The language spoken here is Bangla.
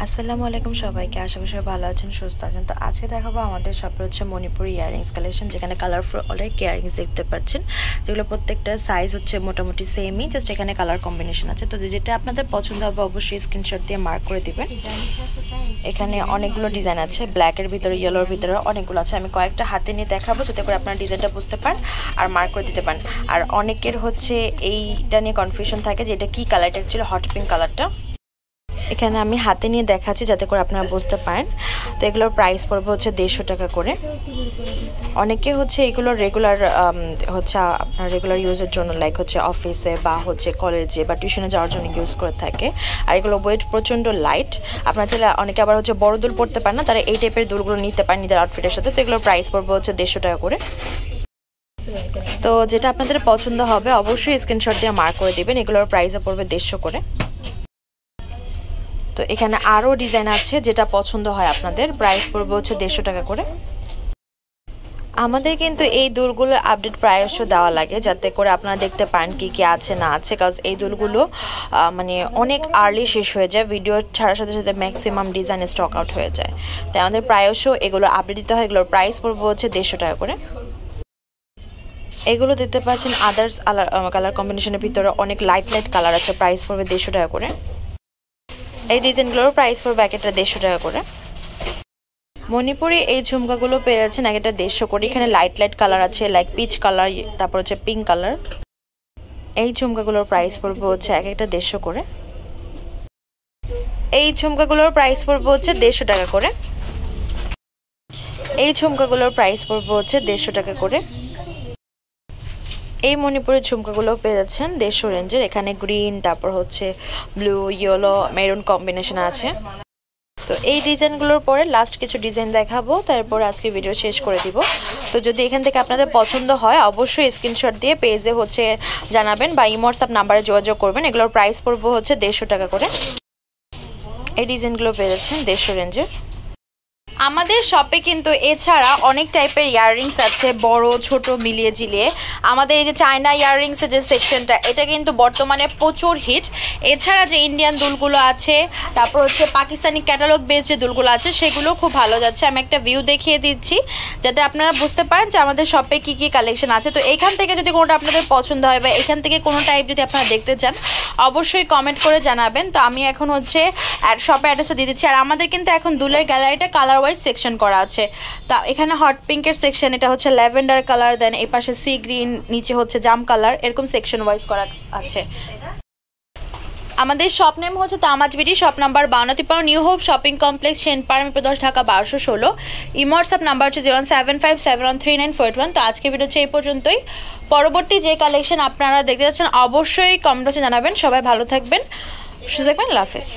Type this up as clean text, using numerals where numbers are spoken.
আসসালামু আলাইকুম সবাইকে, আশা করি সবাই ভালো আছেন, সুস্থ আছেন। তো আজকে দেখাবো আমাদের শপে হচ্ছে মণিপুরি ইয়াররিংস কালেকশন, যেখানে কালারফুল অনেক ইয়াররিংস দেখতে পাচ্ছেন, যেগুলো প্রত্যেকটা সাইজ হচ্ছে মোটামুটি সেমই, জাস্ট এখানে কালার কম্বিনেশন আছে। তো যেটা আপনাদের পছন্দ হবে অবশ্যই স্ক্রিনশট দিয়ে মার্ক করে দিবেন। এখানে অনেকগুলো ডিজাইন আছে, ব্ল্যাকের ভিতরে, ইয়েলোর ভিতরে অনেকগুলো আছে। আমি কয়েকটা হাতে নিয়ে দেখাবো যাতে করে আপনারা ডিজাইনটা বুঝতে পারেন আর মার্ক করে দিতে পারেন। আর অনেকের হচ্ছে এইটা নিয়ে কনফিউশন থাকে যে এটা কী কালার, এটা অ্যাকচুয়ালি হট পিঙ্ক কালারটা। এখানে আমি হাতে নিয়ে দেখাচ্ছি যাতে করে আপনারা বুঝতে পারেন। তো এগুলোর প্রাইস পড়বে হচ্ছে 150 টাকা করে। অনেকে হচ্ছে এগুলো রেগুলার হচ্ছে আপনার রেগুলার ইউজের জন্য, লাইক হচ্ছে অফিসে বা হচ্ছে কলেজে বা টিউশনে যাওয়ার জন্য ইউজ করে থাকে। আর এগুলো ওয়েট প্রচণ্ড লাইট। আপনারা চাইলে অনেকে আবার হচ্ছে বড় দুল পড়তে পারেন না, তারা এই টাইপের দুলগুলো নিতে পারেন নিজের আউটফিটের সাথে। তো এগুলোর প্রাইস পড়বে হচ্ছে 150 টাকা করে। তো যেটা আপনাদের পছন্দ হবে অবশ্যই স্ক্রিনশট দিয়ে মার্ক করে দেবেন। এগুলোর প্রাইসও পড়বে 150 করে। তো এখানে আরও ডিজাইন আছে, যেটা পছন্দ হয় আপনাদের, প্রাইস পড়বে হচ্ছে 150 টাকা করে। আমাদের কিন্তু এই দুলগুলোর আপডেট প্রায়শ দেওয়া লাগে যাতে করে আপনারা দেখতে পান কি কি আছে না আছে, কারণ এই দুলগুলো মানে অনেক আর্লি শেষ হয়ে যায়, ভিডিও ছাড়ার সাথে সাথে ম্যাক্সিমাম ডিজাইন স্টক আউট হয়ে যায়। তাই আমাদের প্রায়শ এগুলো আপডেট দিতে হয়। এগুলোর প্রাইস পড়বে হচ্ছে 150 টাকা করে। এগুলো দেখতে পাচ্ছেন আদার্স কালার কম্বিনেশনের ভিতরে অনেক লাইট লাইট কালার আছে, প্রাইস পড়বে 150 টাকা করে। এই ডিজাইনগুলোর প্রাইস পড়বে এক একটা 150 টাকা করে। মণিপুরি এই ঝুমকাগুলো পেয়ে যাচ্ছেন এক একটা 150 করে। এখানে লাইট লাইট কালার আছে, লাইক পিচ কালার, তারপর হচ্ছে পিঙ্ক কালার। এই ঝুমকাগুলোর প্রাইস পড়বে হচ্ছে এক একটা 150 করে। এই ঝুমকাগুলোর প্রাইস পড়বে হচ্ছে 150 টাকা করে। এই ঝুমকাগুলোর প্রাইস পড়বে হচ্ছে 150 টাকা করে। এই মণিপুরের ঝুমকাগুলো পেয়ে যাচ্ছেন 150 রেঞ্জের। এখানে গ্রিন, তারপর হচ্ছে ব্লু, ইয়েলো, মেরুন কম্বিনেশন আছে। তো এই ডিজাইনগুলোর পরে লাস্ট কিছু ডিজাইন দেখাবো, তারপরে আজকে ভিডিও শেষ করে দিব। তো যদি এখান থেকে আপনাদের পছন্দ হয় অবশ্যই স্ক্রিনশট দিয়ে পেজে হচ্ছে জানাবেন বা ইমো হোয়াটসঅ্যাপ নাম্বারে যোগাযোগ করবেন। এগুলোর প্রাইস পড়বে হচ্ছে 150 টাকা করে। এই ডিজাইনগুলো পেয়ে যাচ্ছেন 150 রেঞ্জের। আমাদের শপে কিন্তু এছাড়া অনেক টাইপের ইয়াররিংস আছে, বড় ছোট মিলিয়ে ঝিলিয়ে। আমাদের এই যে চায়না ইয়াররিংসের যে সেকশনটা, এটা কিন্তু বর্তমানে প্রচুর হিট। এছাড়া যে ইন্ডিয়ান দুলগুলো আছে, তারপর হচ্ছে পাকিস্তানি ক্যাটালগ বেস যে দুলগুলো আছে, সেগুলো খুব ভালো যাচ্ছে। আমি একটা ভিউ দেখিয়ে দিচ্ছি যাতে আপনারা বুঝতে পারেন যে আমাদের শপে কি কি কালেকশন আছে। তো এখান থেকে যদি কোনোটা আপনাদের পছন্দ হয় বা এখান থেকে কোনো টাইপ যদি আপনারা দেখতে চান অবশ্যই কমেন্ট করে জানাবেন। তো আমি এখন হচ্ছে শপে অ্যাড্রেসটা দিয়ে দিচ্ছি। আর আমাদের কিন্তু এখন দুলের গ্যালারিটা কালার সেকশন করা আছে। তা এখানে হট পিঙ্কের সেকশন, এটা হচ্ছে ল্যাভেন্ডার কালার, দেন এই পাশে সি গ্রিন, নিচে হচ্ছে জাম কালার, এরকম সেকশন ওয়াইজ করা আছে। আমাদের শপ নেম হচ্ছে Tamaz BD, shop number 52 New Hope shopping complex, Senpara, Mirpur 10, Dhaka 1216। Imo WhatsApp number হচ্ছে 075713941। তো আজকে ভিডিও হচ্ছে এই পর্যন্তই। পরবর্তী যে কালেকশন আপনারা দেখতে যাচ্ছেন অবশ্যই কমেন্ট বক্সে জানাবেন। সবাই ভালো থাকবেন, সুস্থ থাকবেন, আল্লাহ হাফেজ।